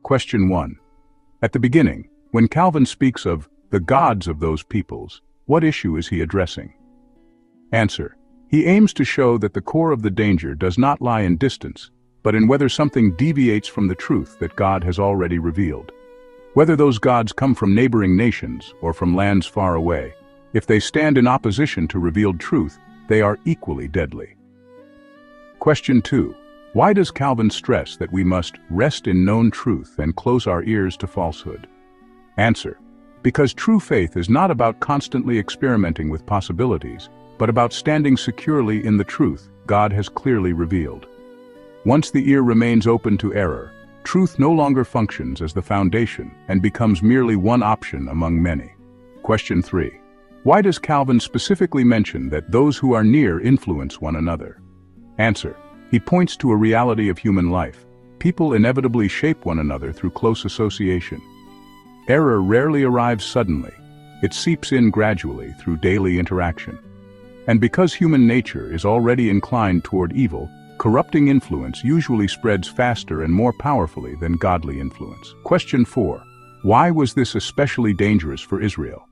Question 1. At the beginning, when Calvin speaks of the gods of those peoples, what issue is he addressing? Answer. He aims to show that the core of the danger does not lie in distance, but in whether something deviates from the truth that God has already revealed. Whether those gods come from neighboring nations or from lands far away, if they stand in opposition to revealed truth, they are equally deadly. Question 2. Why does Calvin stress that we must rest in known truth and close our ears to falsehood? Answer. Because true faith is not about constantly experimenting with possibilities, but about standing securely in the truth God has clearly revealed. Once the ear remains open to error, truth no longer functions as the foundation and becomes merely one option among many. Question 3. Why does Calvin specifically mention that those who are near influence one another? Answer. He points to a reality of human life. People inevitably shape one another through close association. Error rarely arrives suddenly. It seeps in gradually through daily interaction. And because human nature is already inclined toward evil, corrupting influence usually spreads faster and more powerfully than godly influence. Question 4. Why was this especially dangerous for Israel?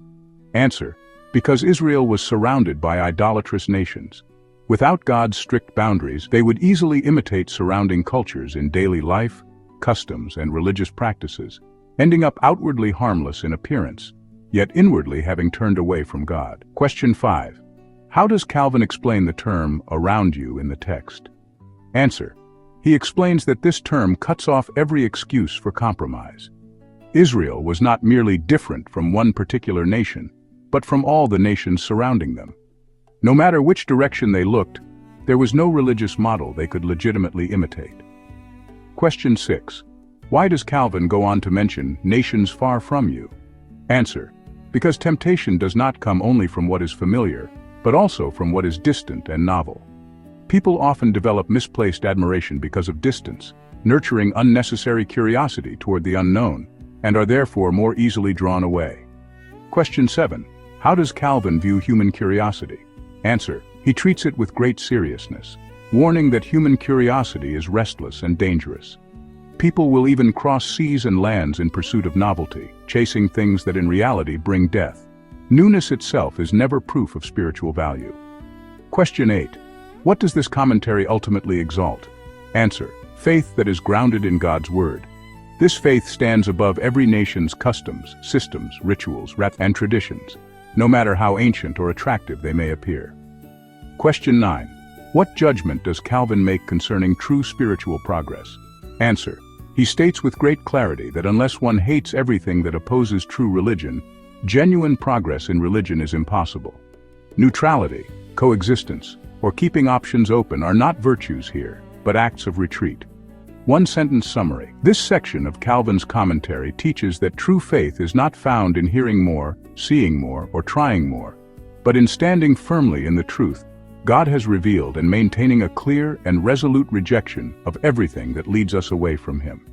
Answer. Because Israel was surrounded by idolatrous nations. Without God's strict boundaries, they would easily imitate surrounding cultures in daily life, customs, and religious practices, ending up outwardly harmless in appearance, yet inwardly having turned away from God. Question 5. How does Calvin explain the term "around you" in the text? Answer. He explains that this term cuts off every excuse for compromise. Israel was not merely different from one particular nation, but from all the nations surrounding them. No matter which direction they looked, there was no religious model they could legitimately imitate. Question 6. Why does Calvin go on to mention nations far from you? Answer. Because temptation does not come only from what is familiar, but also from what is distant and novel. People often develop misplaced admiration because of distance, nurturing unnecessary curiosity toward the unknown, and are therefore more easily drawn away. Question 7. How does Calvin view human curiosity? Answer. He treats it with great seriousness, warning that human curiosity is restless and dangerous. People will even cross seas and lands in pursuit of novelty, chasing things that in reality bring death. Newness itself is never proof of spiritual value. Question 8. What does this commentary ultimately exalt? Answer. Faith that is grounded in God's Word. This faith stands above every nation's customs, systems, rituals, and traditions, no matter how ancient or attractive they may appear. Question 9. What judgment does Calvin make concerning true spiritual progress? Answer. He states with great clarity that unless one hates everything that opposes true religion, genuine progress in religion is impossible. Neutrality, coexistence, or keeping options open are not virtues here, but acts of retreat. One-sentence summary. This section of Calvin's commentary teaches that true faith is not found in hearing more, seeing more, or trying more, but in standing firmly in the truth God has revealed and maintaining a clear and resolute rejection of everything that leads us away from Him.